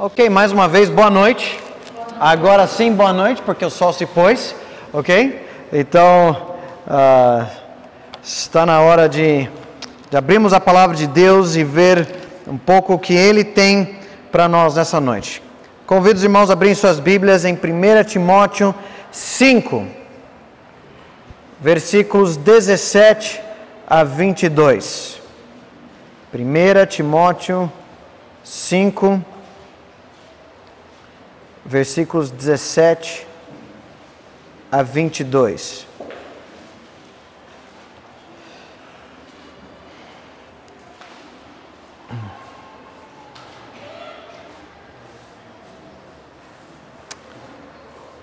Ok, mais uma vez, boa noite. Agora sim, boa noite, porque o sol se pôs, ok? Então, está na hora de abrirmos a palavra de Deus e ver um pouco o que Ele tem para nós nessa noite. Convido os irmãos a abrirem suas Bíblias em 1 Timóteo 5, versículos 17 a 22. 1 Timóteo 5, versículos 17 a 22.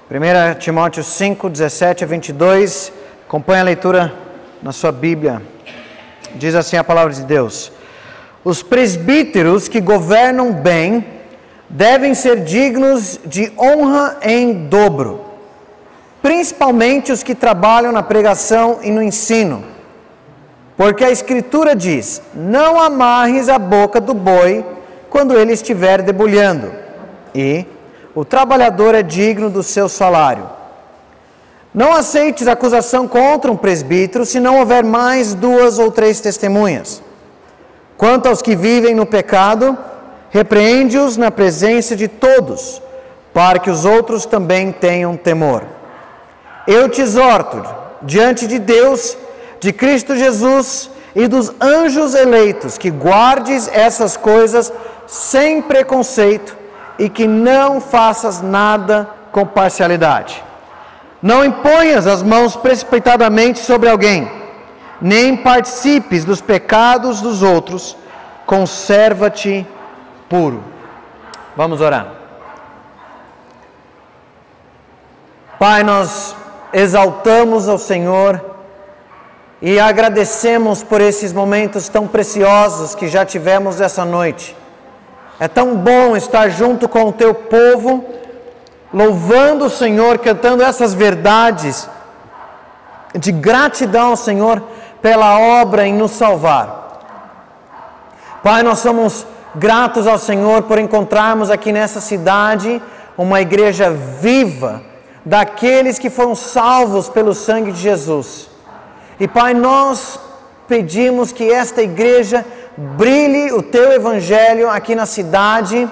Primeira Timóteo 5, 17 a 22. Acompanhe a leitura na sua Bíblia. Diz assim a palavra de Deus: os presbíteros que governam bem devem ser dignos de honra em dobro, principalmente os que trabalham na pregação e no ensino. Porque a Escritura diz: não amarres a boca do boi quando ele estiver debulhando, e o trabalhador é digno do seu salário. Não aceites acusação contra um presbítero se não houver mais 2 ou 3 testemunhas. Quanto aos que vivem no pecado, repreende-os na presença de todos, para que os outros também tenham temor. Eu te exorto, diante de Deus, de Cristo Jesus e dos anjos eleitos, que guardes essas coisas sem preconceito e que não faças nada com parcialidade. Não imponhas as mãos precipitadamente sobre alguém, nem participes dos pecados dos outros, conserva-te puro. Vamos orar. Pai, nós exaltamos ao Senhor e agradecemos por esses momentos tão preciosos que já tivemos essa noite. É tão bom estar junto com o teu povo, louvando o Senhor, cantando essas verdades de gratidão ao Senhor pela obra em nos salvar. Pai, nós somos gratos ao Senhor por encontrarmos aqui nessa cidade uma igreja viva daqueles que foram salvos pelo sangue de Jesus. E Pai, nós pedimos que esta igreja brilhe o Teu Evangelho aqui na cidade,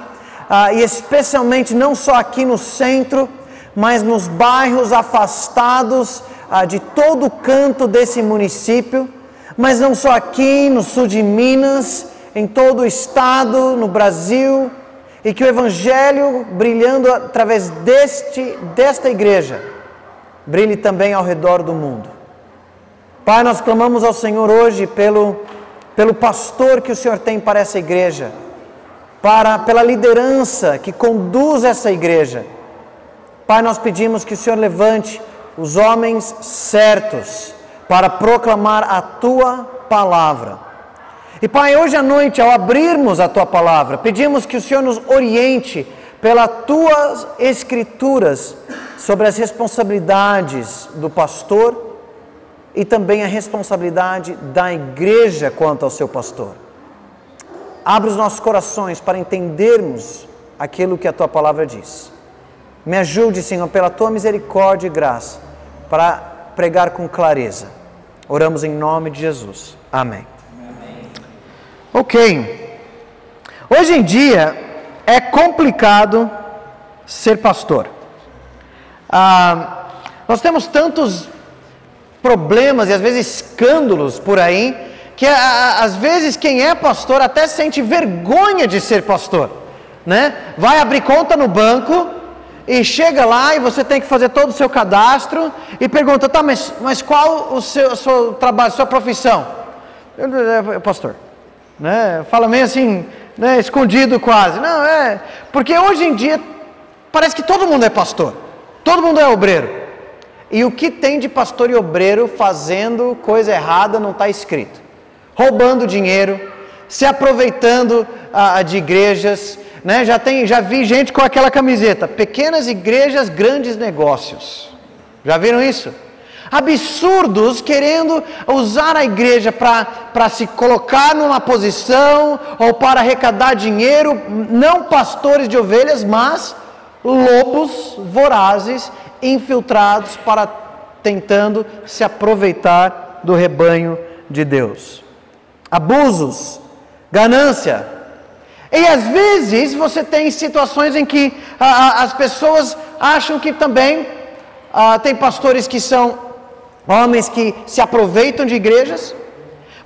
e especialmente não só aqui no centro, mas nos bairros afastados de todo o canto desse município, mas não só aqui no sul de Minas, em todo o estado, no Brasil, e que o Evangelho, brilhando através desta igreja, brilhe também ao redor do mundo. Pai, nós clamamos ao Senhor hoje pelo pastor que o Senhor tem para essa igreja, pela liderança que conduz essa igreja. Pai, nós pedimos que o Senhor levante os homens certos para proclamar a Tua palavra. E Pai, hoje à noite, ao abrirmos a Tua palavra, pedimos que o Senhor nos oriente pelas Tuas Escrituras sobre as responsabilidades do pastor e também a responsabilidade da igreja quanto ao seu pastor. Abre os nossos corações para entendermos aquilo que a Tua palavra diz. Me ajude, Senhor, pela Tua misericórdia e graça, para pregar com clareza. Oramos em nome de Jesus. Amém. Ok. Hoje em dia é complicado ser pastor. Nós temos tantos problemas e às vezes escândalos por aí, que às vezes quem é pastor até sente vergonha de ser pastor, né? Vai abrir conta no banco e chega lá e você tem que fazer todo o seu cadastro e pergunta, tá, mas qual o seu trabalho, sua profissão? Eu, pastor, né? Fala meio assim, né? Escondido quase. Não, porque hoje em dia parece que todo mundo é pastor, todo mundo é obreiro. E o que tem de pastor e obreiro fazendo coisa errada não está escrito. Roubando dinheiro, se aproveitando de igrejas, né? Já vi gente com aquela camiseta, pequenas igrejas, grandes negócios. Já viram isso? absurdos, querendo usar a igreja para se colocar numa posição ou para arrecadar dinheiro, não pastores de ovelhas, mas lobos vorazes infiltrados para tentando se aproveitar do rebanho de Deus. Abusos, ganância. E às vezes você tem situações em que as pessoas acham que também tem pastores que são homens que se aproveitam de igrejas,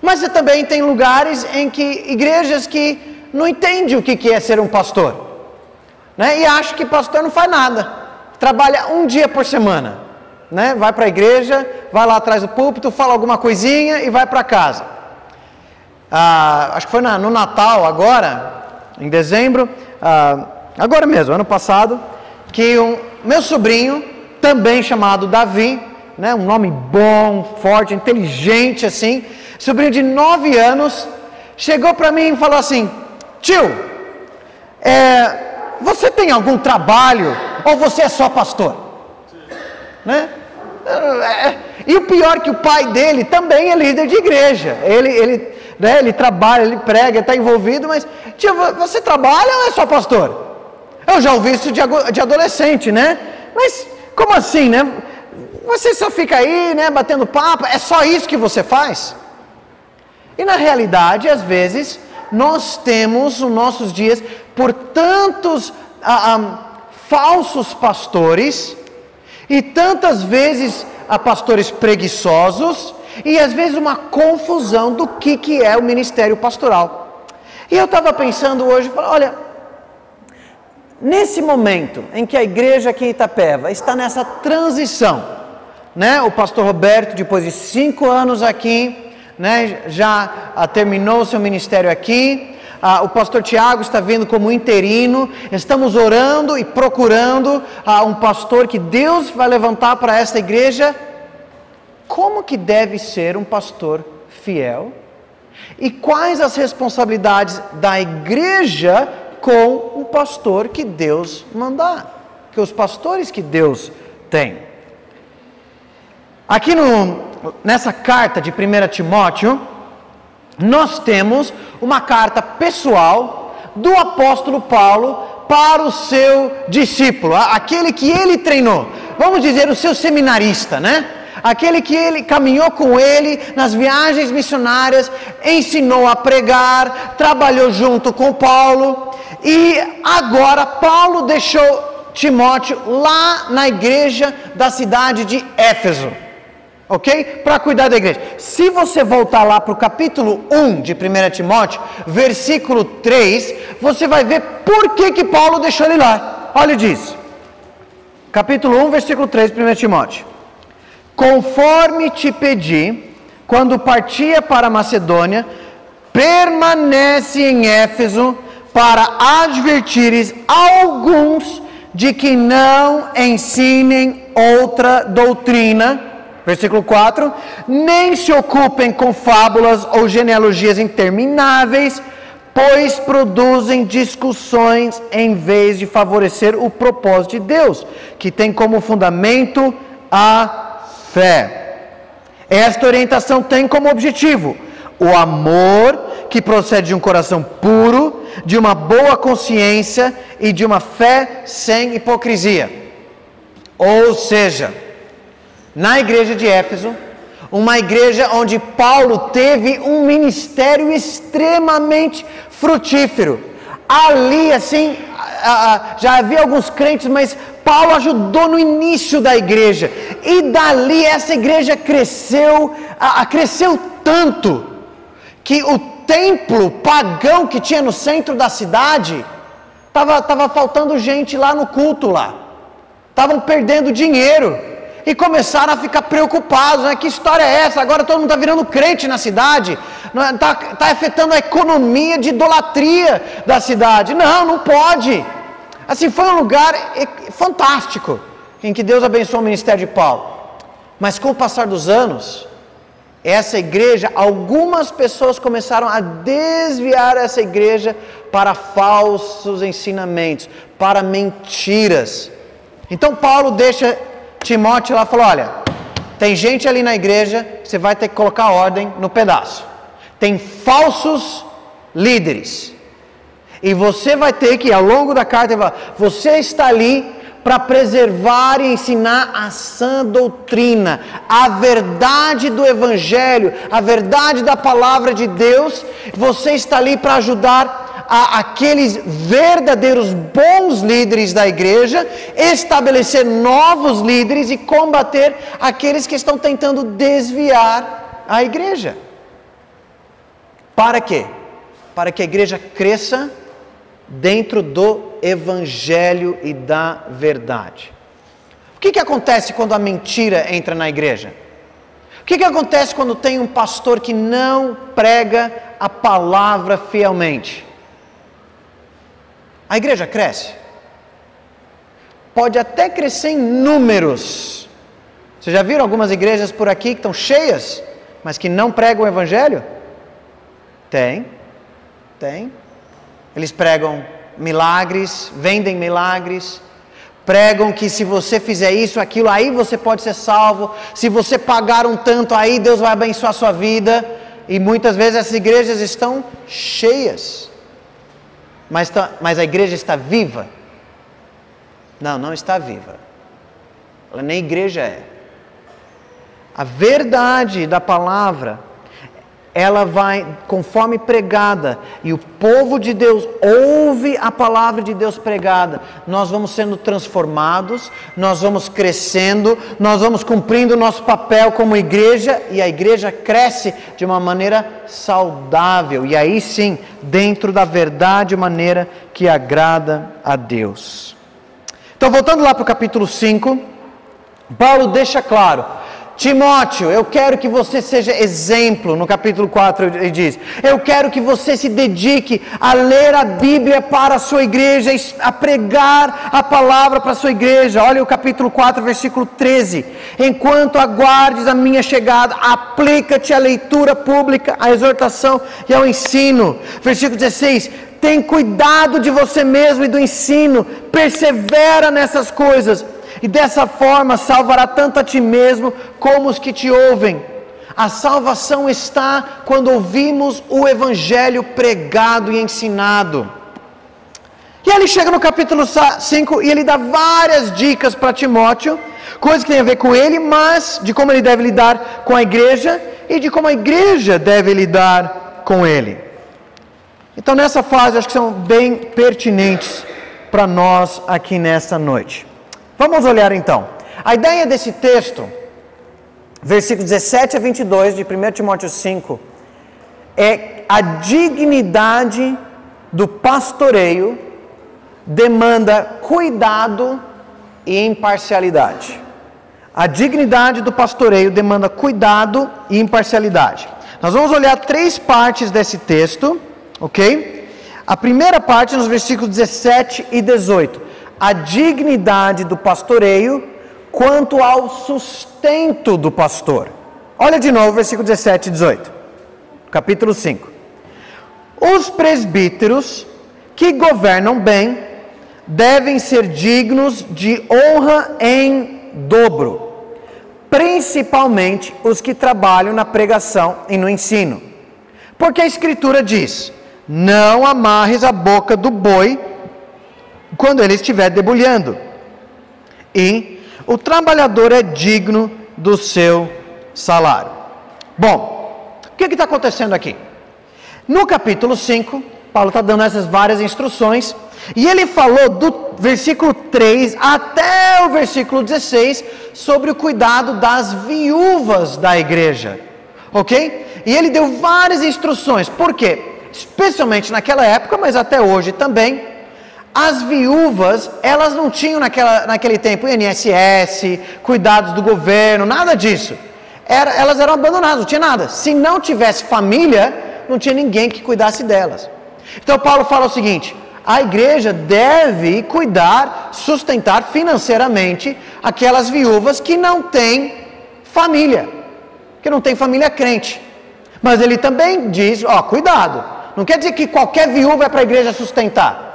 mas você também tem lugares em que igrejas que não entendem o que é ser um pastor, né? E acham que pastor não faz nada, trabalha um dia por semana, né? Vai para a igreja, vai lá atrás do púlpito, fala alguma coisinha e vai para casa. Acho que foi no Natal agora, em dezembro, agora mesmo, ano passado, que meu sobrinho, também chamado Davi, né, um nome bom, forte, inteligente assim, sobrinho de 9 anos, chegou para mim e falou assim: tio, você tem algum trabalho ou você é só pastor? Né? E o pior que o pai dele também é líder de igreja, ele trabalha, ele prega, está envolvido, mas tio, você trabalha ou é só pastor? Eu já ouvi isso de adolescente, né? Mas como assim, né? Você só fica aí, né, batendo papo, é só isso que você faz? E na realidade, às vezes, nós temos os nossos dias por tantos falsos pastores, e tantas vezes pastores preguiçosos, e às vezes uma confusão do que é o ministério pastoral. E eu estava pensando hoje, olha, nesse momento em que a igreja aqui em Itapeva está nessa transição, né? O pastor Roberto, depois de 5 anos aqui, né, já terminou o seu ministério aqui. O pastor Tiago está vindo como interino. Estamos orando e procurando um pastor que Deus vai levantar para esta igreja. Como que deve ser um pastor fiel? E quais as responsabilidades da igreja com um pastor que Deus mandar? Que os pastores que Deus tem. Aqui nessa carta de 1 Timóteo, nós temos uma carta pessoal do apóstolo Paulo para o seu discípulo, aquele que ele treinou, vamos dizer o seu seminarista, né? Aquele que ele caminhou com ele nas viagens missionárias, ensinou a pregar, trabalhou junto com Paulo, e agora Paulo deixou Timóteo lá na igreja da cidade de Éfeso. Ok? Para cuidar da igreja. Se você voltar lá para o capítulo 1 de 1 Timóteo, versículo 3, você vai ver por que Paulo deixou ele lá. Olha, diz. Capítulo 1, versículo 3 de 1 Timóteo. Conforme te pedi, quando partia para Macedônia, permanece em Éfeso para advertires alguns de que não ensinem outra doutrina. Versículo 4, nem se ocupem com fábulas ou genealogias intermináveis, pois produzem discussões em vez de favorecer o propósito de Deus, que tem como fundamento a fé. Esta orientação tem como objetivo o amor que procede de um coração puro, de uma boa consciência e de uma fé sem hipocrisia. Ou seja, na igreja de Éfeso, uma igreja onde Paulo teve um ministério extremamente frutífero. Ali, assim, já havia alguns crentes, mas Paulo ajudou no início da igreja. E dali essa igreja cresceu tanto, que o templo pagão que tinha no centro da cidade, estava faltando gente lá no culto lá. Estavam perdendo dinheiro. E começaram a ficar preocupados, né? Que história é essa? Agora todo mundo está virando crente na cidade, está afetando a economia de idolatria da cidade. Não pode. Assim, foi um lugar fantástico, em que Deus abençoou o ministério de Paulo. Mas com o passar dos anos, essa igreja, algumas pessoas começaram a desviar essa igreja para falsos ensinamentos, para mentiras. Então Paulo deixa Timóteo lá, falou: olha, Tem gente ali na igreja que você vai ter que colocar ordem no pedaço. Tem falsos líderes. E você vai ter que, ao longo da carta, você está ali para preservar e ensinar a sã doutrina, a verdade do Evangelho, a verdade da palavra de Deus. Você está ali para ajudar aqueles verdadeiros bons líderes da igreja, estabelecer novos líderes e combater aqueles que estão tentando desviar a igreja. Para quê? Para que a igreja cresça dentro do Evangelho e da verdade. O que acontece quando a mentira entra na igreja? O que acontece quando tem um pastor que não prega a palavra fielmente? A igreja cresce. Pode até crescer em números. Vocês já viram algumas igrejas por aqui que estão cheias, mas que não pregam o Evangelho? Tem. Eles pregam milagres, vendem milagres, pregam que se você fizer isso, aquilo, aí você pode ser salvo, se você pagar um tanto, aí Deus vai abençoar a sua vida, e muitas vezes essas igrejas estão cheias, mas a igreja está viva? Não está viva, ela nem igreja é. A verdade da palavra, ela vai conforme pregada, e o povo de Deus ouve a palavra de Deus pregada, nós vamos sendo transformados, nós vamos crescendo, nós vamos cumprindo o nosso papel como igreja, e a igreja cresce de uma maneira saudável, e aí sim, dentro da verdade, maneira que agrada a Deus. Então, voltando lá para o capítulo 5, Paulo deixa claro: Timóteo, eu quero que você seja exemplo. No capítulo 4 ele diz: eu quero que você se dedique a ler a Bíblia para a sua igreja, a pregar a palavra para a sua igreja. Olha o capítulo 4, versículo 13: enquanto aguardes a minha chegada, aplica-te à leitura pública, à exortação e ao ensino. Versículo 16: tem cuidado de você mesmo e do ensino, persevera nessas coisas, e dessa forma salvará tanto a ti mesmo como os que te ouvem. A salvação está quando ouvimos o Evangelho pregado e ensinado. E aí ele chega no capítulo 5 e ele dá várias dicas para Timóteo, coisas que tem a ver com ele, mas de como ele deve lidar com a igreja e de como a igreja deve lidar com ele. Então nessa fase acho que são bem pertinentes para nós aqui nesta noite. Vamos olhar então. A ideia desse texto, versículos 17 a 22 de 1 Timóteo 5, é a dignidade do pastoreio demanda cuidado e imparcialidade. A dignidade do pastoreio demanda cuidado e imparcialidade. Nós vamos olhar 3 partes desse texto, ok? A primeira parte nos versículos 17 e 18. A dignidade do pastoreio quanto ao sustento do pastor. Olha de novo, versículo 17 e 18, capítulo 5. Os presbíteros que governam bem devem ser dignos de honra em dobro, principalmente os que trabalham na pregação e no ensino. Porque a Escritura diz: não amarres a boca do boi quando ele estiver debulhando, e o trabalhador é digno do seu salário. Bom, o que está acontecendo aqui? No capítulo 5, Paulo está dando essas várias instruções, e ele falou do versículo 3 até o versículo 16 sobre o cuidado das viúvas da igreja, ok? E ele deu várias instruções. Por quê? Especialmente naquela época, mas até hoje também, as viúvas, elas não tinham naquele tempo INSS, cuidados do governo, nada disso. Elas eram abandonadas, não tinha nada. Se não tivesse família, não tinha ninguém que cuidasse delas. Então Paulo fala o seguinte: a igreja deve cuidar, sustentar financeiramente aquelas viúvas que não têm família, que não têm família crente. Mas ele também diz, cuidado, não quer dizer que qualquer viúva é para a igreja sustentar.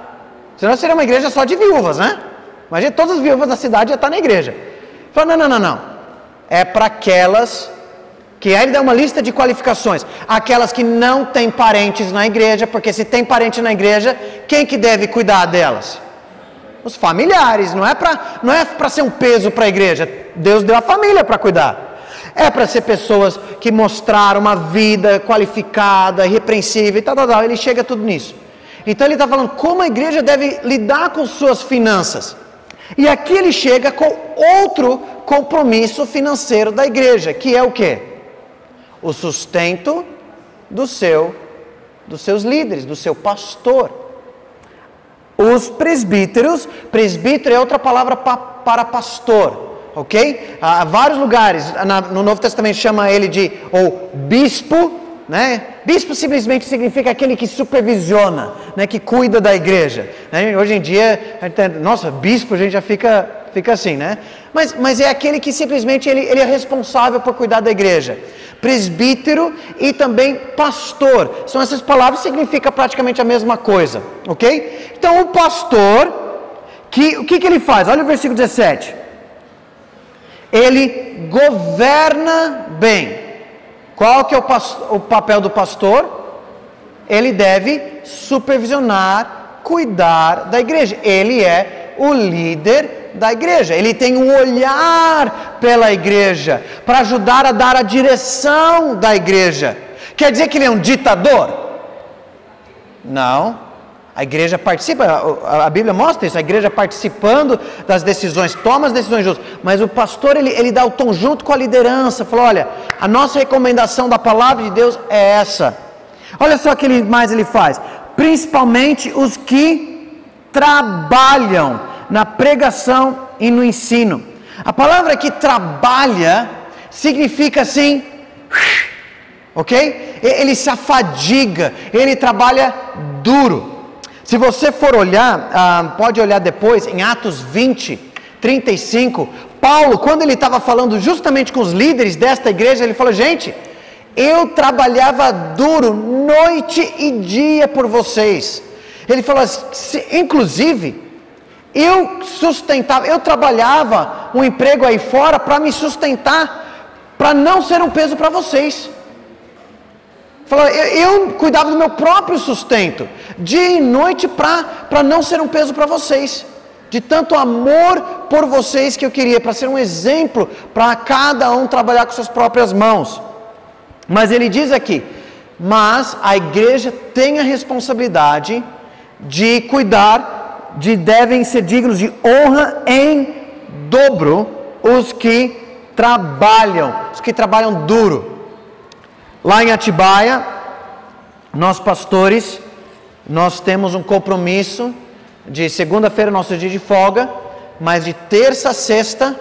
Senão seria uma igreja só de viúvas, né? Imagina, todas as viúvas da cidade já estão na igreja. Fala, não. é para aquelas que aí ele dá uma lista de qualificações. Aquelas que não têm parentes na igreja, porque se tem parente na igreja, quem que deve cuidar delas? Os familiares, não é para ser um peso para a igreja. Deus deu a família para cuidar. É para ser pessoas que mostraram uma vida qualificada, irrepreensível e tal. Ele chega tudo nisso. Então ele está falando como a igreja deve lidar com suas finanças. E aqui ele chega com outro compromisso financeiro da igreja, que é o quê? O sustento dos seus líderes, do seu pastor. Os presbíteros, presbítero é outra palavra para pastor, ok? Há vários lugares, no Novo Testamento chama ele de ou bispo, né? Bispo simplesmente significa aquele que supervisiona, né? Que cuida da igreja, né? Hoje em dia, nossa, bispo a gente já fica assim, né? Mas é aquele que simplesmente ele é responsável por cuidar da igreja. Presbítero e também pastor, são essas palavras que significam praticamente a mesma coisa, ok? Então o pastor, o que ele faz? Olha o versículo 17. Ele governa bem. Qual que é o papel do pastor? Ele deve supervisionar, cuidar da igreja. Ele é o líder da igreja. Ele tem um olhar pela igreja para ajudar a dar a direção da igreja. Quer dizer que ele é um ditador? Não. A igreja participa, a Bíblia mostra isso, a igreja participando das decisões, toma as decisões justas, mas o pastor ele dá o tom junto com a liderança, fala, olha, a nossa recomendação da palavra de Deus é essa. Olha só o que mais ele faz, principalmente os que trabalham na pregação e no ensino. A palavra que trabalha significa assim, ok? Ele se afadiga, ele trabalha duro. Se você for olhar, pode olhar depois, em Atos 20, 35, Paulo, quando ele estava falando justamente com os líderes desta igreja, ele falou, gente, eu trabalhava duro, noite e dia por vocês. Ele falou assim, inclusive, eu trabalhava um emprego aí fora para me sustentar, para não ser um peso para vocês. Eu cuidava do meu próprio sustento, dia e noite, para não ser um peso para vocês. De tanto amor por vocês que eu queria, para ser um exemplo para cada um trabalhar com suas próprias mãos. Mas ele diz aqui, mas a igreja tem a responsabilidade de cuidar, devem ser dignos de honra em dobro os que trabalham duro. Lá em Atibaia, nós pastores, nós temos um compromisso de segunda-feira, nosso dia de folga, mas de terça a sexta,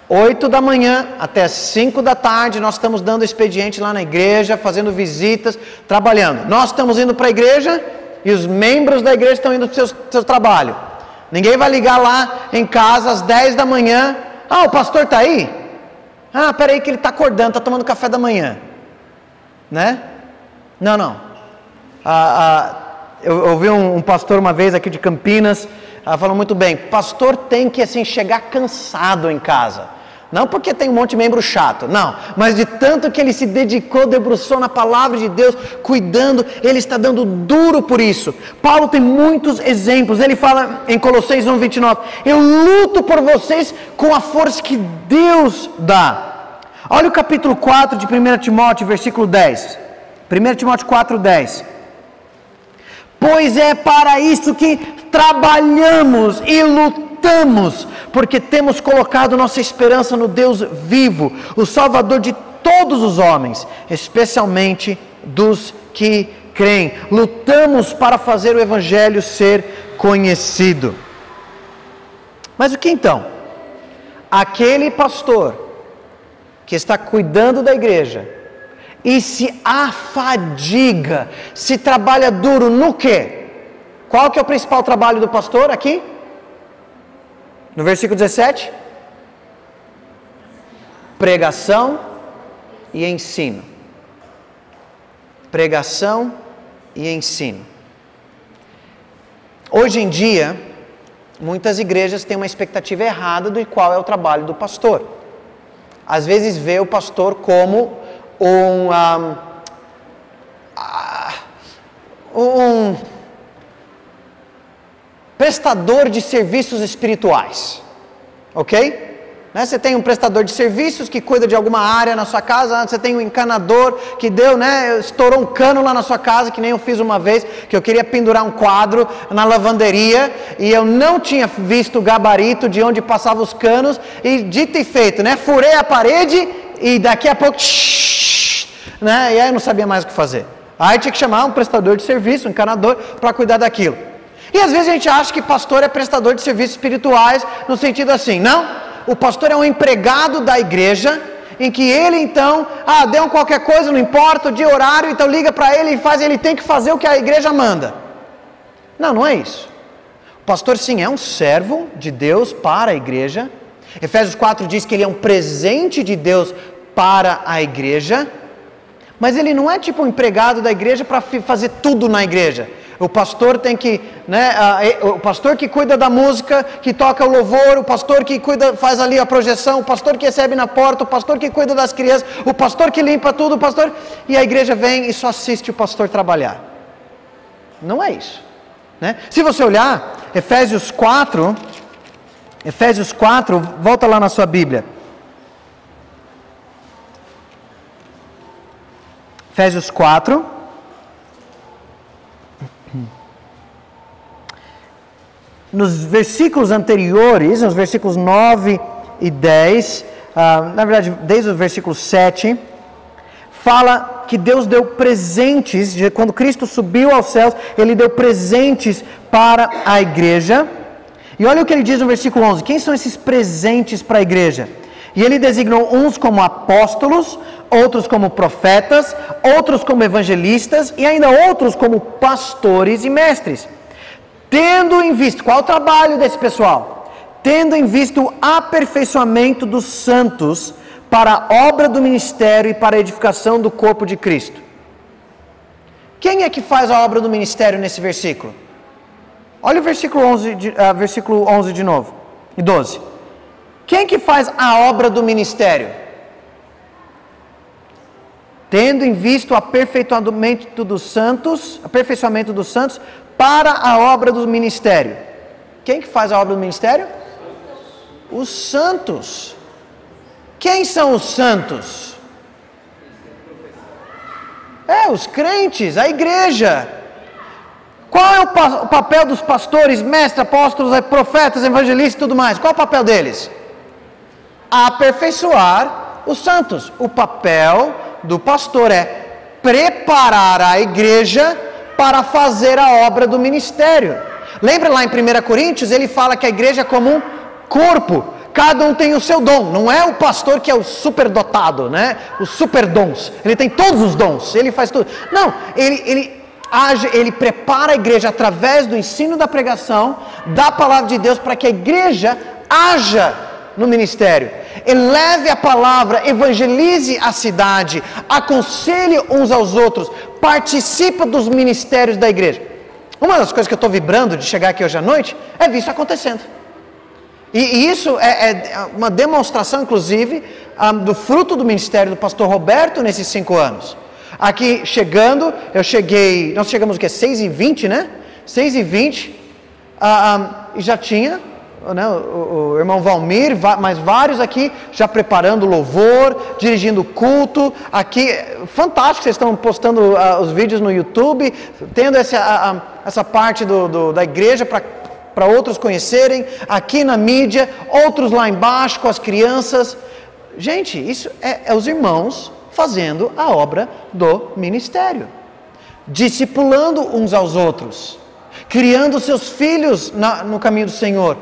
8 da manhã até 5 da tarde, nós estamos dando expediente lá na igreja, fazendo visitas, trabalhando. Nós estamos indo para a igreja e os membros da igreja estão indo para o seu trabalho. Ninguém vai ligar lá em casa às 10 da manhã, o pastor está aí? Peraí que ele está acordando, está tomando café da manhã. Né? Não. Eu ouvi um pastor uma vez aqui de Campinas, falou muito bem, pastor tem que assim chegar cansado em casa, não porque tem um monte de membro chato, não, mas de tanto que ele se dedicou, debruçou na palavra de Deus, cuidando, ele está dando duro por isso. Paulo tem muitos exemplos, ele fala em Colossenses 1:29, eu luto por vocês com a força que Deus dá. Olha o capítulo 4 de 1 Timóteo, versículo 10. 1 Timóteo 4:10. Pois é para isso que trabalhamos e lutamos, porque temos colocado nossa esperança no Deus vivo, o Salvador de todos os homens, especialmente dos que creem. Lutamos para fazer o Evangelho ser conhecido. Mas o que então? Aquele pastor que está cuidando da igreja e se afadiga, se trabalha duro no quê? Qual que é o principal trabalho do pastor aqui? No versículo 17? Pregação e ensino. Pregação e ensino. Hoje em dia, muitas igrejas têm uma expectativa errada do qual é o trabalho do pastor. às vezes vê o pastor como um prestador de serviços espirituais, ok? Né? Você tem um prestador de serviços que cuida de alguma área na sua casa, você tem um encanador que estourou um cano lá na sua casa, que nem eu fiz uma vez, que eu queria pendurar um quadro na lavanderia, e eu não tinha visto o gabarito de onde passavam os canos, e dito e feito, né? Furei a parede, e daqui a pouco, né? E aí eu não sabia mais o que fazer. Aí tinha que chamar um prestador de serviço, um encanador, para cuidar daquilo. E às vezes a gente acha que pastor é prestador de serviços espirituais, no sentido assim, não? O pastor é um empregado da igreja, em que ele então, deu qualquer coisa, não importa, o dia, horário, então liga para ele e ele tem que fazer o que a igreja manda. Não, não é isso. O pastor sim é um servo de Deus para a igreja. Efésios 4 diz que ele é um presente de Deus para a igreja, mas ele não é tipo um empregado da igreja para fazer tudo na igreja. O pastor tem que, o pastor que cuida da música, que toca o louvor, o pastor que faz ali a projeção, o pastor que recebe na porta, o pastor que cuida das crianças, o pastor que limpa tudo, e a igreja vem e só assiste o pastor trabalhar. Não é isso, né? Se você olhar, Efésios 4, volta lá na sua Bíblia. Efésios 4. Nos versículos anteriores, nos versículos 9 e 10, na verdade, desde o versículo 7, fala que Deus deu presentes, quando Cristo subiu aos céus, Ele deu presentes para a igreja. E olha o que Ele diz no versículo 11, quem são esses presentes para a igreja? E Ele designou uns como apóstolos, outros como profetas, outros como evangelistas, e ainda outros como pastores e mestres. Tendo em vista, qual é o trabalho desse pessoal? Tendo em vista o aperfeiçoamento dos santos para a obra do ministério e para a edificação do corpo de Cristo. Quem é que faz a obra do ministério nesse versículo? Olha o versículo 11 de novo, e 12. Quem que faz a obra do ministério? Tendo em vista o aperfeiçoamento dos santos, para a obra do ministério. Quem que faz a obra do ministério? Os santos. Quem são os santos? Os crentes, a igreja. Qual é o papel dos pastores, mestres, apóstolos, profetas, evangelistas e tudo mais? Qual é o papel deles? Aperfeiçoar os santos. O papel do pastor é preparar a igreja para fazer a obra do ministério. Lembra lá em 1 Coríntios, ele fala que a igreja é como um corpo, cada um tem o seu dom, não é o pastor que é o superdotado, né? Os superdons, ele tem todos os dons, ele faz tudo. Não, ele prepara a igreja através do ensino da pregação, da palavra de Deus, para que a igreja haja no ministério. Eleve a palavra, evangelize a cidade, aconselhe uns aos outros, participa dos ministérios da igreja. Uma das coisas que eu estou vibrando de chegar aqui hoje à noite é ver isso acontecendo. E isso é uma demonstração, inclusive, do fruto do ministério do pastor Roberto nesses 5 anos. Aqui chegando, nós chegamos o quê? 6h20, né? 6h20, e já tinha, né, o irmão Valmir, mais vários aqui, já preparando o louvor, dirigindo o culto, aqui, fantástico, vocês estão postando os vídeos no YouTube, tendo essa parte da igreja para outros conhecerem, aqui na mídia, outros lá embaixo com as crianças. Gente, isso é os irmãos fazendo a obra do ministério, discipulando uns aos outros, criando seus filhos no caminho do Senhor,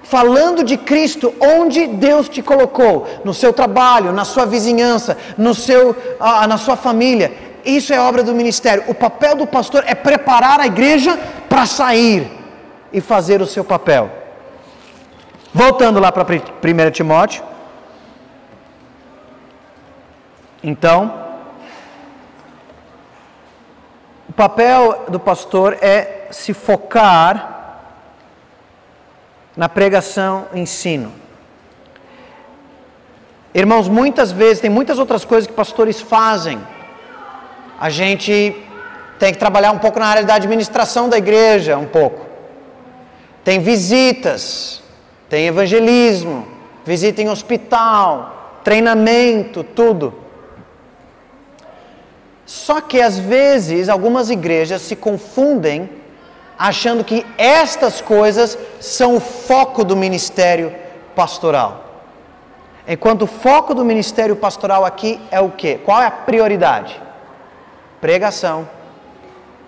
falando de Cristo onde Deus te colocou, no seu trabalho, na sua vizinhança, na sua família. Isso é obra do ministério. O papel do pastor é preparar a igreja para sair e fazer o seu papel. Voltando lá para 1 Timóteo. Então, o papel do pastor é se focar na pregação e ensino. Irmãos, muitas vezes, tem muitas outras coisas que pastores fazem. A gente tem que trabalhar um pouco na área da administração da igreja, um pouco. Tem visitas, tem evangelismo, visita em hospital, treinamento, tudo. Só que às vezes algumas igrejas se confundem achando que estas coisas são o foco do ministério pastoral. Enquanto o foco do ministério pastoral aqui é o quê? Qual é a prioridade? Pregação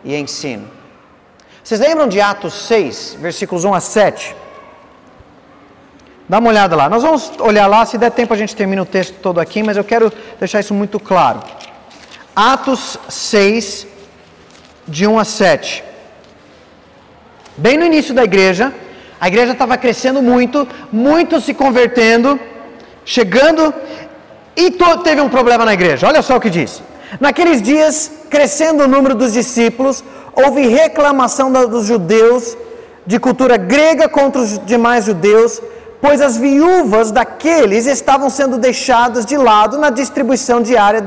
e ensino. Vocês lembram de Atos 6, versículos 1 a 7? Dá uma olhada lá. Nós vamos olhar lá, se der tempo a gente termina o texto todo aqui, mas eu quero deixar isso muito claro. Atos 6, de 1 a 7. Bem no início da igreja, a igreja estava crescendo muito, muitos se convertendo, chegando, e teve um problema na igreja. Olha só o que diz. Naqueles dias, crescendo o número dos discípulos, houve reclamação dos judeus de cultura grega contra os demais judeus, pois as viúvas daqueles estavam sendo deixadas de lado na distribuição diária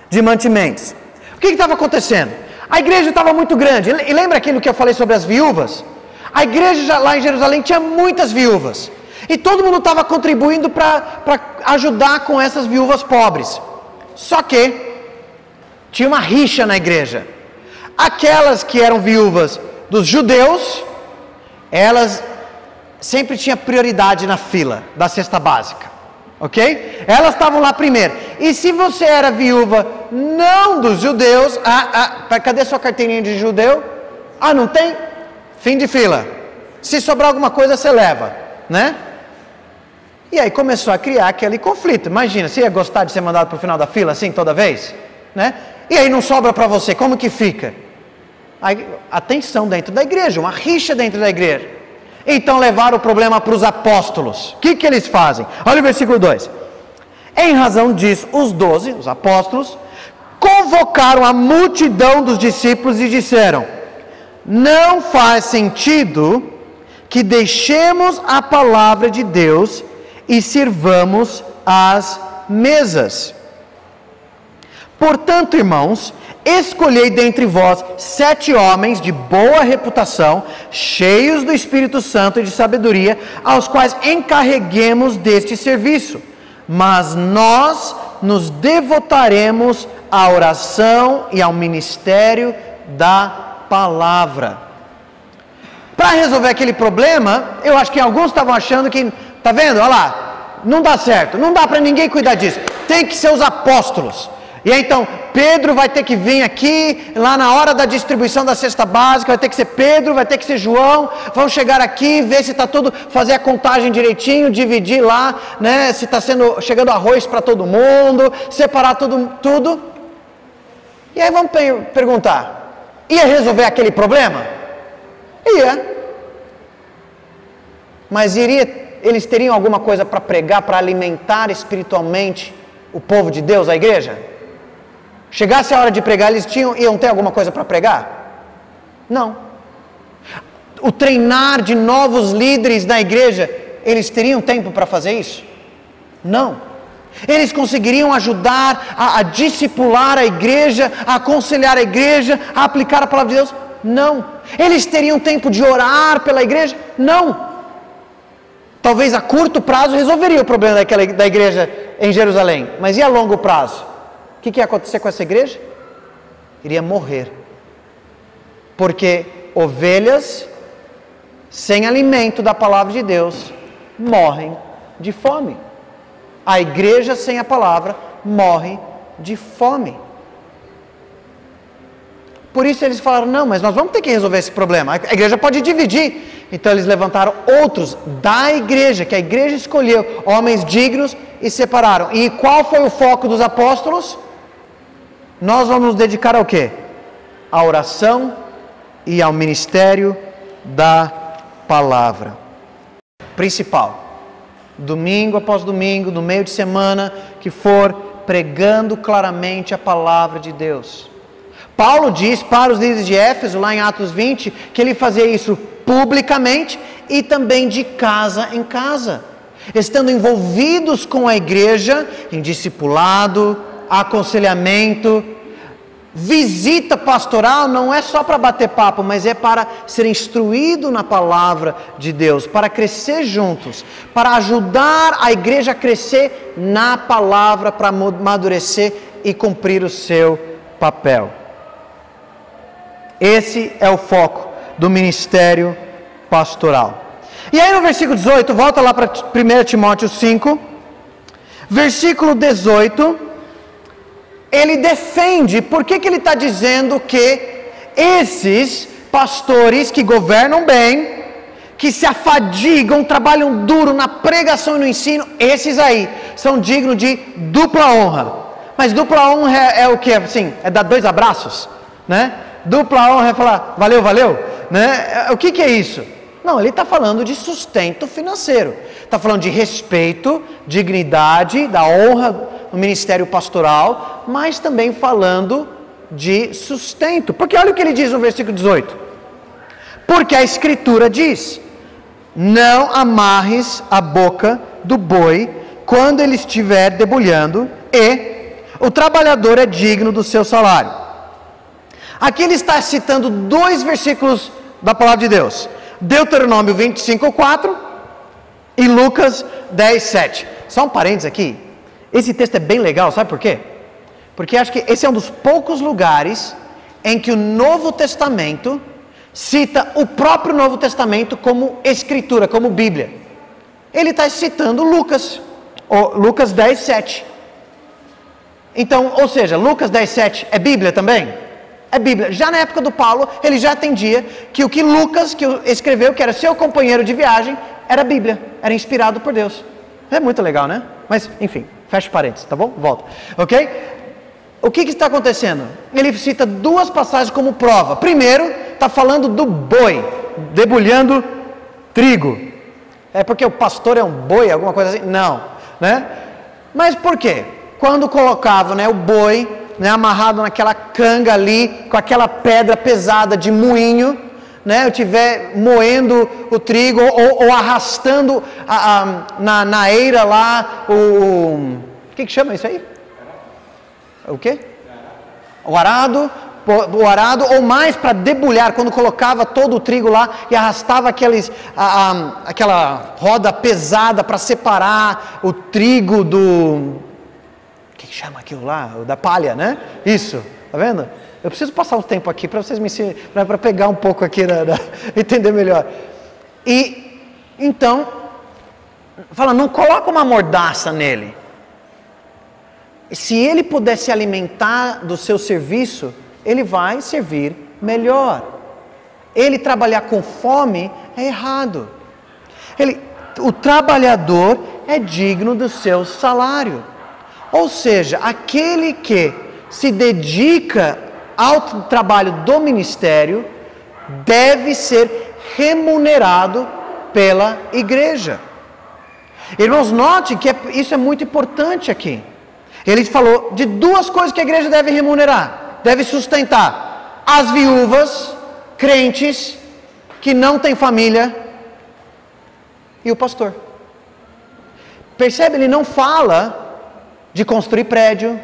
de mantimentos. O que estava acontecendo? A igreja estava muito grande, e lembra aquilo que eu falei sobre as viúvas? A igreja lá em Jerusalém tinha muitas viúvas, e todo mundo estava contribuindo para ajudar com essas viúvas pobres. Só que tinha uma rixa na igreja. Aquelas que eram viúvas dos judeus, elas sempre tinham prioridade na fila da cesta básica. Ok? Elas estavam lá primeiro. E se você era viúva não dos judeus, cadê sua carteirinha de judeu? Não tem? Fim de fila. Se sobrar alguma coisa, você leva, né? E aí começou a criar aquele conflito. Imagina, você ia gostar de ser mandado para o final da fila assim toda vez? Né? E aí não sobra para você, como que fica? Aí, a tensão dentro da igreja, uma rixa dentro da igreja. Então levaram o problema para os apóstolos. O que eles fazem? Olha o versículo 2. Em razão disso, os 12, os apóstolos, convocaram a multidão dos discípulos e disseram: não faz sentido que deixemos a palavra de Deus e sirvamos às mesas. Portanto, irmãos, escolhei dentre vós 7 homens de boa reputação, cheios do Espírito Santo e de sabedoria, aos quais encarreguemos deste serviço. Mas nós nos devotaremos à oração e ao ministério da palavra. Para resolver aquele problema, eu acho que alguns estavam achando que, tá vendo? Olha lá, não dá certo, não dá para ninguém cuidar disso. Tem que ser os apóstolos. E aí, então, Pedro vai ter que vir aqui, lá na hora da distribuição da cesta básica, vai ter que ser Pedro, vai ter que ser João, vão chegar aqui, ver se está tudo, fazer a contagem direitinho, dividir lá, né, se está chegando arroz para todo mundo, separar tudo. E aí vamos perguntar, ia resolver aquele problema? Ia. Mas eles teriam alguma coisa para pregar, para alimentar espiritualmente o povo de Deus, a igreja? Chegasse a hora de pregar, eles iam ter alguma coisa para pregar? Não. O treinar de novos líderes na igreja, eles teriam tempo para fazer isso? Não. Eles conseguiriam ajudar a discipular a igreja, a aconselhar a igreja, a aplicar a palavra de Deus? Não. Eles teriam tempo de orar pela igreja? Não. Talvez a curto prazo resolveria o problema da igreja em Jerusalém, mas e a longo prazo? O que ia acontecer com essa igreja? Iria morrer. Porque ovelhas sem alimento da palavra de Deus morrem de fome. A igreja sem a palavra morre de fome. Por isso eles falaram, não, mas nós vamos ter que resolver esse problema. A igreja pode dividir. Então eles levantaram outros da igreja, que a igreja escolheu, homens dignos, e separaram. E qual foi o foco dos apóstolos? Nós vamos nos dedicar ao quê? À oração e ao ministério da palavra. Principal. Domingo após domingo, no meio de semana, que for, pregando claramente a palavra de Deus. Paulo diz para os líderes de Éfeso, lá em Atos 20, que ele fazia isso publicamente e também de casa em casa. estando envolvidos com a igreja em discipulado, aconselhamento, visita pastoral. Não é só para bater papo, mas é para ser instruído na palavra de Deus, para crescer juntos, para ajudar a igreja a crescer na palavra, para amadurecer e cumprir o seu papel. Esse é o foco do ministério pastoral. E aí no versículo 18, volta lá para 1 Timóteo 5, versículo 18, ele defende, por que ele está dizendo que esses pastores que governam bem, que se afadigam, trabalham duro na pregação e no ensino, esses aí são dignos de dupla honra. Mas dupla honra é o que? Assim, é dar 2 abraços, né? Dupla honra é falar, valeu, valeu, né? O que é isso? Não, ele está falando de sustento financeiro. Está falando de respeito, dignidade, da honra no ministério pastoral, mas também falando de sustento. Porque olha o que ele diz no versículo 18. Porque a Escritura diz, não amarres a boca do boi quando ele estiver debulhando, e o trabalhador é digno do seu salário. Aqui ele está citando 2 versículos da palavra de Deus. Deuteronômio 25:4 e Lucas 10:7. Só um parênteses aqui. Esse texto é bem legal, sabe por quê? Porque acho que esse é um dos poucos lugares em que o Novo Testamento cita o próprio Novo Testamento como escritura, como Bíblia. Ele está citando Lucas 10:7. Então, ou seja, Lucas 10:7 é Bíblia também? É Bíblia. Já na época do Paulo, ele já entendia que o que Lucas escreveu, que era seu companheiro de viagem, era Bíblia, era inspirado por Deus. É muito legal, né? Mas, enfim, fecha parênteses, tá bom? Volta. Ok? O que está acontecendo? Ele cita 2 passagens como prova. Primeiro, está falando do boi, debulhando trigo. É porque o pastor é um boi, alguma coisa assim? Não, né? Mas por quê? Quando colocavam, né, o boi, né, amarrado naquela canga ali, com aquela pedra pesada de moinho, né, eu estiver moendo o trigo, ou arrastando na eira lá, o que chama isso aí? O quê? O arado, ou mais para debulhar, quando colocava todo o trigo lá e arrastava aquela roda pesada para separar o trigo do... O que chama aquilo lá? Da palha, né? Isso, tá vendo? Eu preciso passar um tempo aqui para vocês me ensinarem, para pegar um pouco aqui, entender melhor. E, então, fala, não coloca uma mordaça nele. Se ele puder se alimentar do seu serviço, ele vai servir melhor. Ele trabalhar com fome é errado. O trabalhador é digno do seu salário. Ou seja, aquele que se dedica ao trabalho do ministério deve ser remunerado pela igreja. Irmãos, note que isso é muito importante aqui. Ele falou de 2 coisas que a igreja deve remunerar, deve sustentar: as viúvas, crentes que não têm família, e o pastor. Percebe? Ele não fala de construir prédio,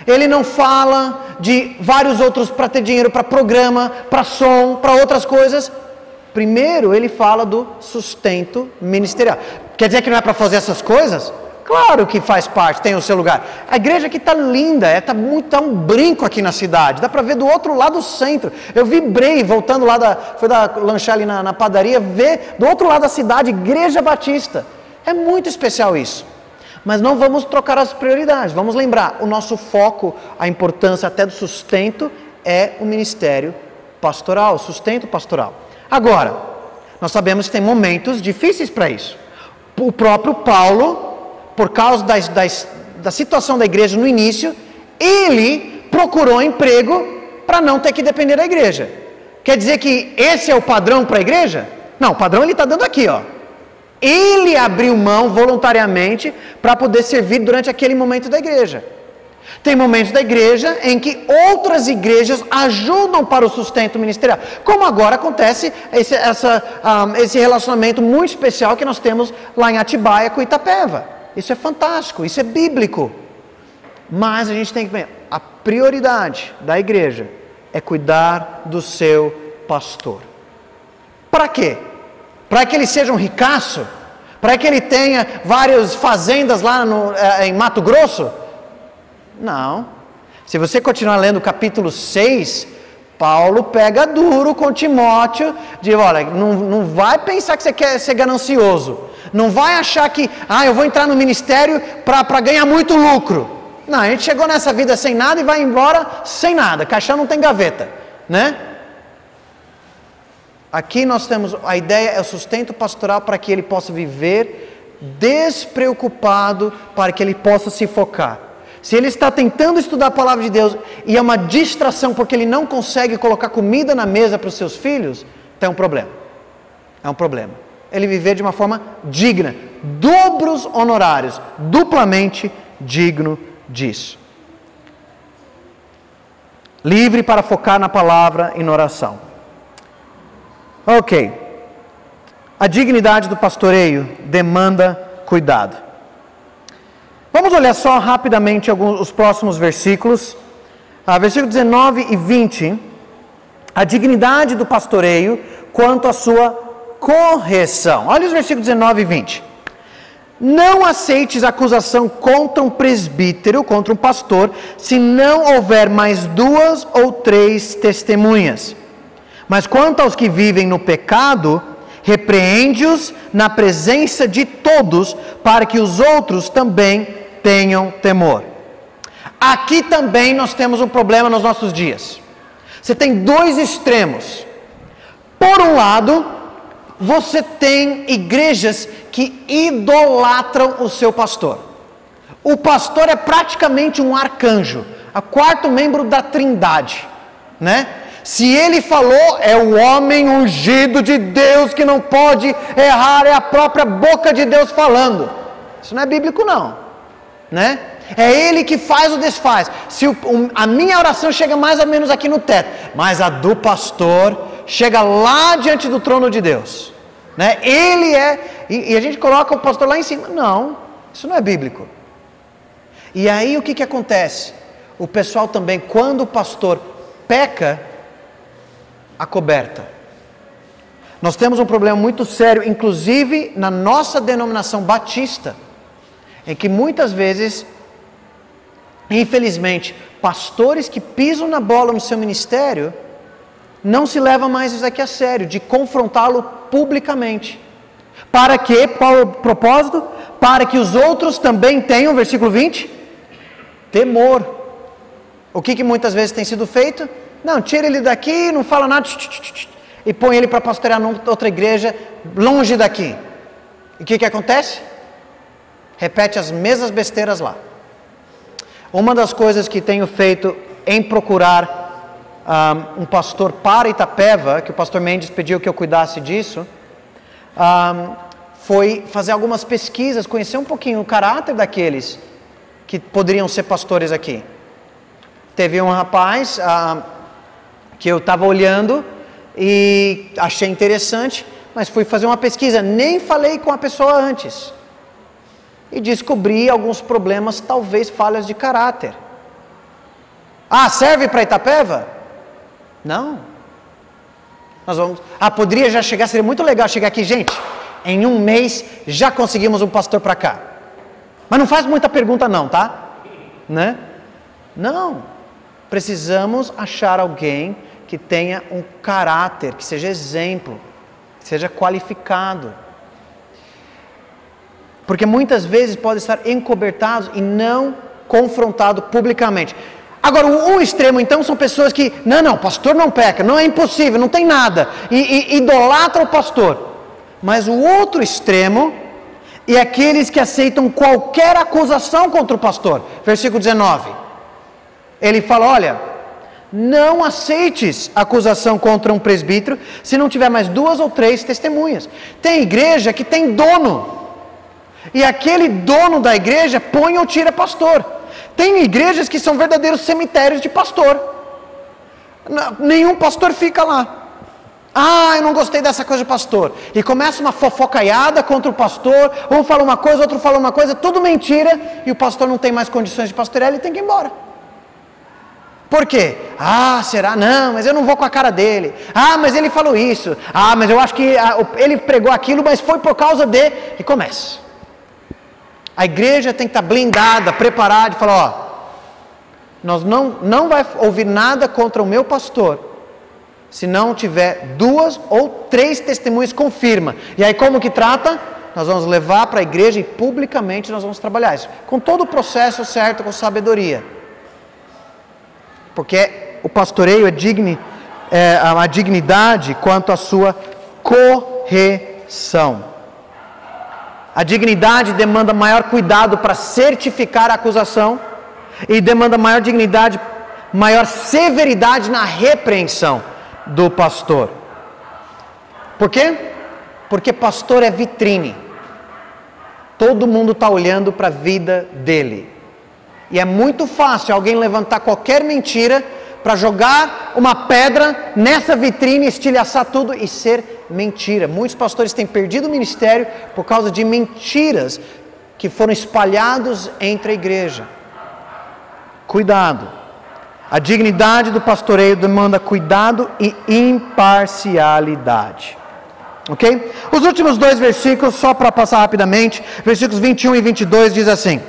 ele não fala de vários outros para ter dinheiro para programa, para som, para outras coisas. Primeiro ele fala do sustento ministerial. Quer dizer que não é para fazer essas coisas? Claro que faz parte, tem o seu lugar. A igreja aqui está linda, está um brinco aqui na cidade, dá para ver do outro lado do centro. Eu vibrei voltando lá, fui lanchar ali na padaria, ver do outro lado da cidade, Igreja Batista. É muito especial isso. Mas não vamos trocar as prioridades, vamos lembrar, o nosso foco, a importância até do sustento é o ministério pastoral, o sustento pastoral. Agora, nós sabemos que tem momentos difíceis para isso. O próprio Paulo, por causa da situação da igreja no início, ele procurou emprego para não ter que depender da igreja. Quer dizer que esse é o padrão para a igreja? Não, o padrão ele está dando aqui, ó. Ele abriu mão voluntariamente para poder servir durante aquele momento da igreja. Tem momentos da igreja em que outras igrejas ajudam para o sustento ministerial. Como agora acontece esse relacionamento muito especial que nós temos lá em Atibaia com Itapeva. Isso é fantástico, isso é bíblico. Mas a gente tem que ver, a prioridade da igreja é cuidar do seu pastor. Para quê? Para que ele seja um ricaço? Para que ele tenha várias fazendas lá em Mato Grosso? Não. Se você continuar lendo o capítulo 6, Paulo pega duro com Timóteo, diz, olha, não vai pensar que você quer ser ganancioso. Não vai achar que, eu vou entrar no ministério para ganhar muito lucro. Não, a gente chegou nessa vida sem nada e vai embora sem nada. Caixão não tem gaveta, né? Aqui nós temos, a ideia é o sustento pastoral para que ele possa viver despreocupado, para que ele possa se focar. Se ele está tentando estudar a palavra de Deus e é uma distração porque ele não consegue colocar comida na mesa para os seus filhos, tem um problema. É um problema. Ele viver de uma forma digna, dobros honorários, duplamente digno disso. Livre para focar na palavra e na oração. Ok. A dignidade do pastoreio demanda cuidado. Vamos olhar só rapidamente os próximos versículos. Versículo 19 e 20. A dignidade do pastoreio quanto à sua correção. Olha os versículos 19 e 20. Não aceites acusação contra um presbítero, contra um pastor, se não houver mais 2 ou 3 testemunhas. Mas quanto aos que vivem no pecado, repreende-os na presença de todos, para que os outros também tenham temor. Aqui também nós temos um problema nos nossos dias. Você tem 2 extremos. Por um lado, você tem igrejas que idolatram o seu pastor. O pastor é praticamente um arcanjo, o 4º membro da Trindade, né? Se ele falou, é o homem ungido de Deus que não pode errar, é a própria boca de Deus falando. Isso não é bíblico não, né? É ele que faz ou desfaz. Se a minha oração chega mais ou menos aqui no teto, mas a do pastor chega lá diante do trono de Deus, né? Ele é, e a gente coloca o pastor lá em cima. Não, isso não é bíblico. E aí o que acontece? O pessoal também, quando o pastor peca, acoberta. Nós temos um problema muito sério, inclusive na nossa denominação batista, em que muitas vezes, infelizmente, pastores que pisam na bola no seu ministério, não se leva mais isso aqui a sério, de confrontá-lo publicamente. Para que, qual é o propósito? Para que os outros também tenham, versículo 20, temor. O que muitas vezes tem sido feito? Não, tira ele daqui, não fala nada, e põe ele para pastorear em outra igreja, longe daqui. E o que acontece? Repete as mesmas besteiras lá. Uma das coisas que tenho feito em procurar um pastor para Itapeva, que o pastor Mendes pediu que eu cuidasse disso, foi fazer algumas pesquisas, conhecer um pouquinho o caráter daqueles que poderiam ser pastores aqui. Teve um rapaz que eu estava olhando e achei interessante, mas fui fazer uma pesquisa, nem falei com a pessoa antes. E descobri alguns problemas, talvez falhas de caráter. Serve para Itapeva? Não. Nós vamos. Poderia já chegar, seria muito legal chegar aqui, gente. Em 1 mês já conseguimos um pastor para cá. Mas não faz muita pergunta não, tá? Né? Não. Precisamos achar alguém que tenha um caráter, que seja exemplo, que seja qualificado. Porque muitas vezes pode estar encobertado e não confrontado publicamente. Agora, o extremo então são pessoas que, não, pastor não peca, não é impossível, não tem nada, e idolatra o pastor. Mas o outro extremo é aqueles que aceitam qualquer acusação contra o pastor. Versículo 19. Ele fala, olha, não aceites acusação contra um presbítero se não tiver mais 2 ou 3 testemunhas. Tem igreja que tem dono. E aquele dono da igreja põe ou tira pastor. Tem igrejas que são verdadeiros cemitérios de pastor. Nenhum pastor fica lá. Ah, eu não gostei dessa coisa de pastor. E começa uma fofocaiada contra o pastor. Um fala uma coisa, outro fala uma coisa, tudo mentira. E o pastor não tem mais condições de pastorear, ele tem que ir embora. Por quê? Ah, será? Não, mas eu não vou com a cara dele. Ah, mas ele falou isso. Ah, mas eu acho que ele pregou aquilo, mas foi por causa de... E começa. A igreja tem que estar blindada, preparada e falar, ó, nós não vai ouvir nada contra o meu pastor, se não tiver 2 ou 3 testemunhas, confirma. E aí como que trata? Nós vamos levar para a igreja e publicamente nós vamos trabalhar isso. Com todo o processo certo, com sabedoria. Porque o pastoreio é a dignidade quanto à sua correção. A dignidade demanda maior cuidado para certificar a acusação e demanda maior dignidade, maior severidade na repreensão do pastor. Por quê? Porque pastor é vitrine. Todo mundo está olhando para a vida dele. E é muito fácil alguém levantar qualquer mentira para jogar uma pedra nessa vitrine, estilhaçar tudo e ser mentira. Muitos pastores têm perdido o ministério por causa de mentiras que foram espalhados entre a igreja. Cuidado. A dignidade do pastoreio demanda cuidado e imparcialidade. Ok? Os últimos 2 versículos, só para passar rapidamente, versículos 21 e 22 diz assim: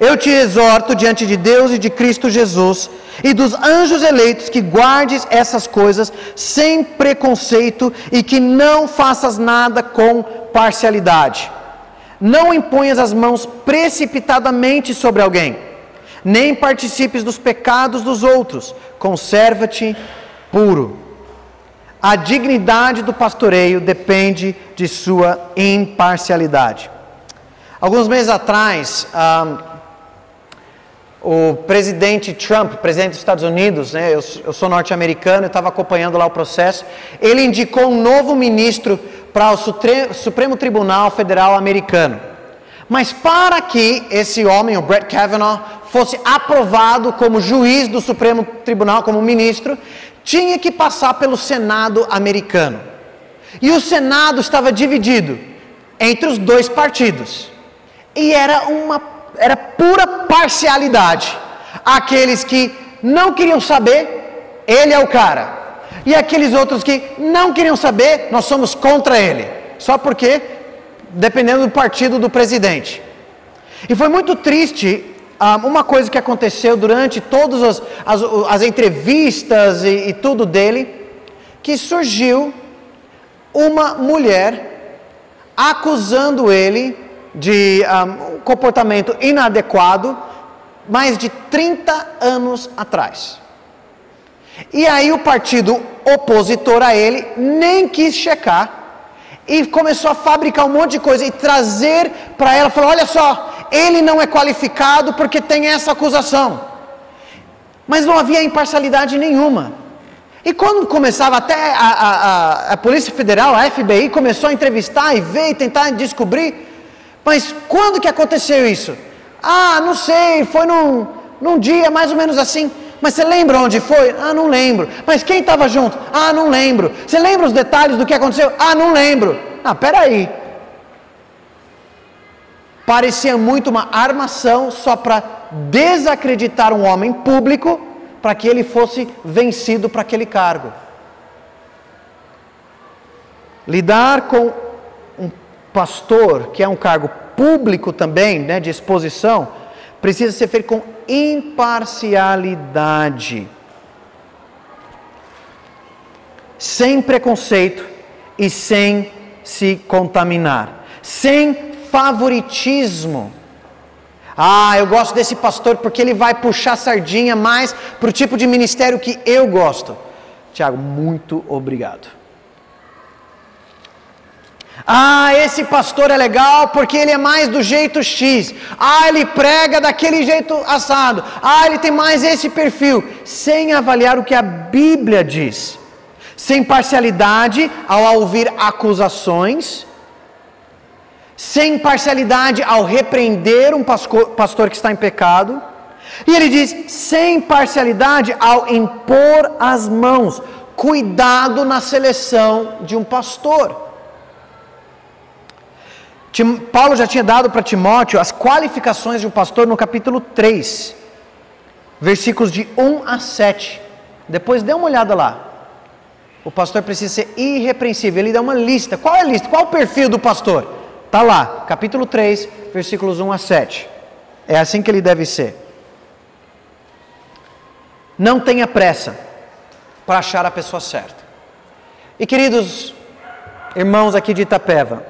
eu te exorto diante de Deus e de Cristo Jesus e dos anjos eleitos que guardes essas coisas sem preconceito e que não faças nada com parcialidade. Não imponhas as mãos precipitadamente sobre alguém, nem participes dos pecados dos outros. Conserva-te puro. A dignidade do pastoreio depende de sua imparcialidade. Alguns meses atrás, o presidente Trump, presidente dos Estados Unidos, né, eu sou norte-americano, eu estava acompanhando lá o processo, ele indicou um novo ministro para o Supremo Tribunal Federal americano. Mas para que esse homem, o Brett Kavanaugh, fosse aprovado como juiz do Supremo Tribunal, como ministro, tinha que passar pelo Senado americano. E o Senado estava dividido entre os 2 partidos. E era pura parcialidade. Aqueles que não queriam saber, ele é o cara. E aqueles outros que não queriam saber, nós somos contra ele. Só porque, dependendo do partido do presidente. E foi muito triste uma coisa que aconteceu durante todas as entrevistas e tudo dele, que surgiu uma mulher acusando ele de um comportamento inadequado mais de 30 anos atrás. E aí o partido opositor a ele nem quis checar e começou a fabricar um monte de coisa e trazer para ela, falou, olha só, ele não é qualificado porque tem essa acusação. Mas não havia imparcialidade nenhuma. E quando começava até a Polícia Federal, a FBI, começou a entrevistar e ver e tentar descobrir, mas quando que aconteceu isso? Ah, não sei, foi num dia mais ou menos assim. Mas você lembra onde foi? Ah, não lembro. Mas quem estava junto? Ah, não lembro. Você lembra os detalhes do que aconteceu? Ah, não lembro. Ah, peraí. Parecia muito uma armação só para desacreditar um homem público, para que ele fosse vencido para aquele cargo. Lidar com um pastor, que é um cargo público também, né, de exposição, precisa ser feito com imparcialidade, sem preconceito e sem se contaminar, sem favoritismo. Ah, eu gosto desse pastor porque ele vai puxar sardinha mais para o tipo de ministério que eu gosto. Tiago, muito obrigado. Ah, esse pastor é legal porque ele é mais do jeito X. Ah, ele prega daquele jeito assado. Ah, ele tem mais esse perfil. Sem avaliar o que a Bíblia diz. Sem parcialidade ao ouvir acusações. sem parcialidade ao repreender um pastor que está em pecado, e ele diz, sem parcialidade ao impor as mãos. Cuidado na seleção de um pastor. Paulo já tinha dado para Timóteo as qualificações de um pastor no capítulo 3, versículos de 1 a 7. Depois dê uma olhada lá. O pastor precisa ser irrepreensível. Ele dá uma lista. Qual é a lista? Qual é o perfil do pastor? Está lá, capítulo 3, versículos 1 a 7. É assim que ele deve ser. Não tenha pressa para achar a pessoa certa. E queridos irmãos aqui de Itapeva,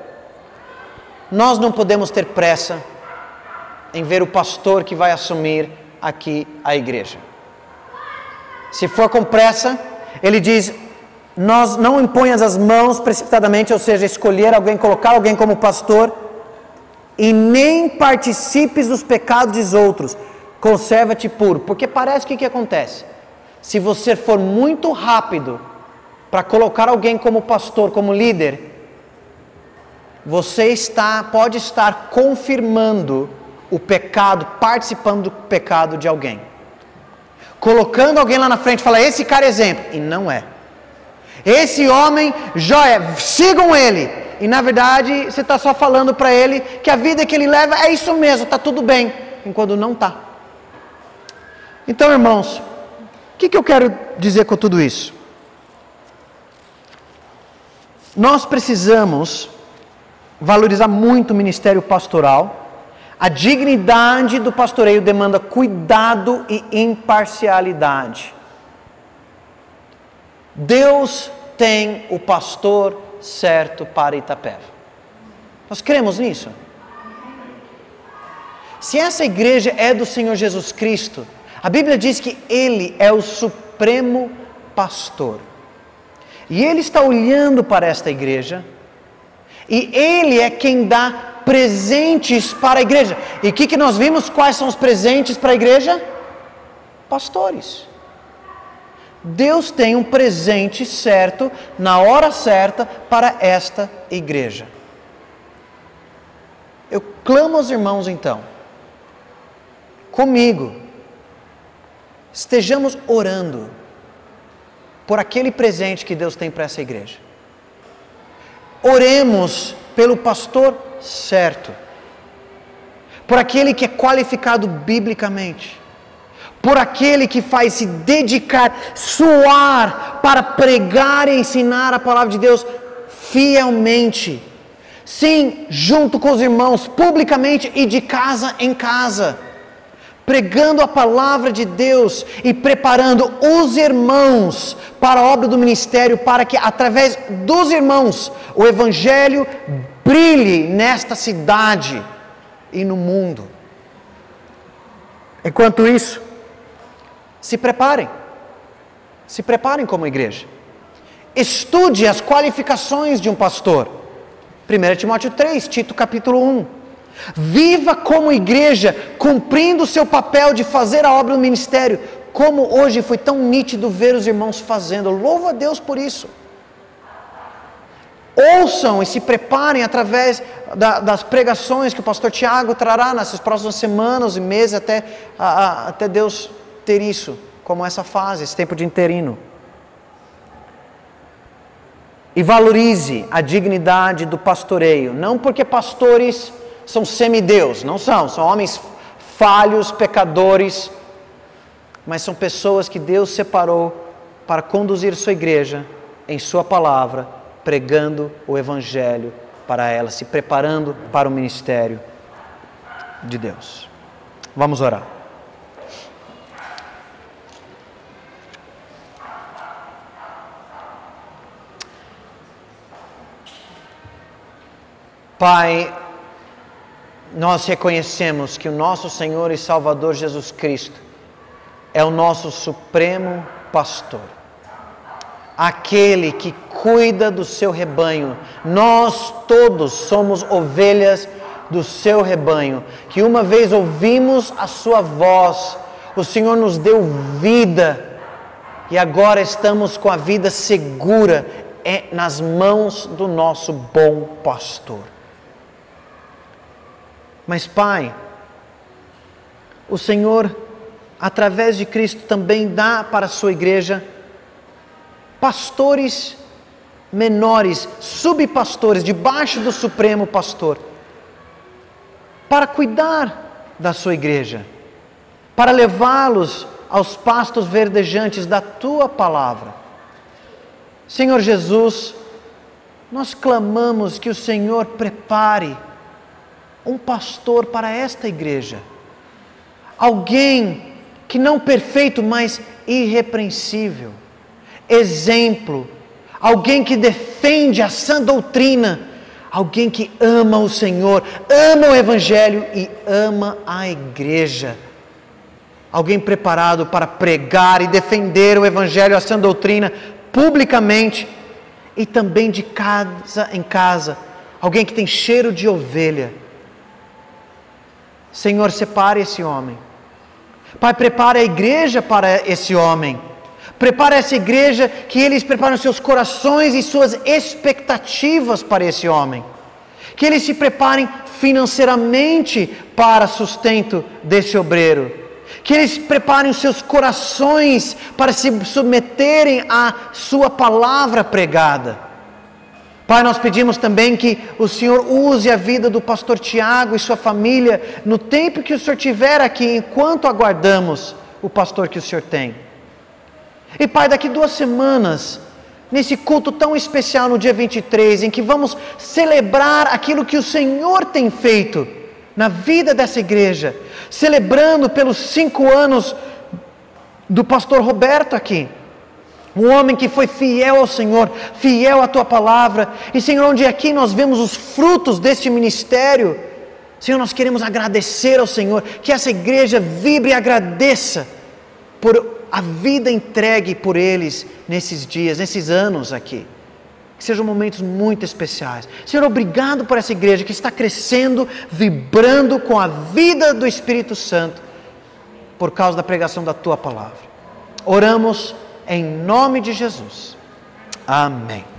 nós não podemos ter pressa em ver o pastor que vai assumir aqui a igreja. Se for com pressa, ele diz, nós não imponhamos as mãos precipitadamente, ou seja, escolher alguém, colocar alguém como pastor, e nem participes dos pecados dos outros, conserva-te puro, porque parece que o que acontece? Se você for muito rápido para colocar alguém como pastor, como líder, você pode estar confirmando o pecado, participando do pecado de alguém. Colocando alguém lá na frente e falar, esse cara é exemplo. E não é. Esse homem, joia, sigam ele. E na verdade, você está só falando para ele que a vida que ele leva é isso mesmo, está tudo bem. Enquanto não está. Então, irmãos, o que eu quero dizer com tudo isso? Nós precisamos valorizar muito o ministério pastoral. A dignidade do pastoreio demanda cuidado e imparcialidade. Deus tem o pastor certo para Itapeva. Nós cremos nisso? Se essa igreja é do Senhor Jesus Cristo, a Bíblia diz que Ele é o supremo pastor. E Ele está olhando para esta igreja, e Ele é quem dá presentes para a igreja. E o que nós vimos? Quais são os presentes para a igreja? Pastores. Deus tem um presente certo, na hora certa, para esta igreja. Eu clamo aos irmãos então, comigo, estejamos orando por aquele presente que Deus tem para essa igreja. Oremos pelo pastor certo, por aquele que é qualificado biblicamente, por aquele que faz se dedicar, suar para pregar e ensinar a palavra de Deus fielmente. Sim, junto com os irmãos, publicamente e de casa em casa, pregando a palavra de Deus e preparando os irmãos para a obra do ministério, para que através dos irmãos o evangelho brilhe nesta cidade e no mundo. Enquanto isso, se preparem como igreja. Estude as qualificações de um pastor. 1 Timóteo 3, Tito capítulo 1. Viva como igreja, cumprindo o seu papel de fazer a obra do ministério, como hoje foi tão nítido ver os irmãos fazendo. Louvo a Deus por isso. Ouçam e se preparem através das pregações que o pastor Tiago trará nessas próximas semanas e meses, até Deus ter isso, como essa fase, esse tempo de interino. E valorize a dignidade do pastoreio, não porque pastores são semideus, não são homens falhos, pecadores, mas são pessoas que Deus separou para conduzir sua igreja em sua palavra, pregando o evangelho para ela, se preparando para o ministério de Deus. Vamos orar. Pai, nós reconhecemos que o nosso Senhor e Salvador Jesus Cristo é o nosso supremo pastor, aquele que cuida do seu rebanho. Nós todos somos ovelhas do seu rebanho, que uma vez ouvimos a sua voz, o Senhor nos deu vida, e agora estamos com a vida segura nas mãos do nosso bom pastor. Mas, Pai, o Senhor, através de Cristo, também dá para a sua igreja pastores menores, subpastores, debaixo do Supremo Pastor, para cuidar da sua igreja, para levá-los aos pastos verdejantes da Tua Palavra. Senhor Jesus, nós clamamos que o Senhor prepare um pastor para esta igreja, alguém que não perfeito, mas irrepreensível, exemplo, alguém que defende a sã doutrina, alguém que ama o Senhor, ama o Evangelho e ama a igreja, alguém preparado para pregar e defender o Evangelho, a sã doutrina, publicamente e também de casa em casa, alguém que tem cheiro de ovelha. Senhor, separe esse homem. Pai, prepare a igreja para esse homem. Prepare essa igreja, que eles preparem seus corações e suas expectativas para esse homem. Que eles se preparem financeiramente para sustento desse obreiro. Que eles preparem os seus corações para se submeterem à sua palavra pregada. Pai, nós pedimos também que o Senhor use a vida do pastor Tiago e sua família no tempo que o Senhor tiver aqui, enquanto aguardamos o pastor que o Senhor tem. E Pai, daqui 2 semanas, nesse culto tão especial no dia 23, em que vamos celebrar aquilo que o Senhor tem feito na vida dessa igreja, celebrando pelos 5 anos do pastor Roberto aqui, um homem que foi fiel ao Senhor, fiel à Tua Palavra, e Senhor, onde aqui nós vemos os frutos deste ministério, Senhor, nós queremos agradecer ao Senhor, que essa igreja vibre e agradeça por a vida entregue por eles nesses dias, nesses anos aqui. Que sejam momentos muito especiais. Senhor, obrigado por essa igreja que está crescendo, vibrando com a vida do Espírito Santo, por causa da pregação da Tua Palavra. Oramos em nome de Jesus. Amém.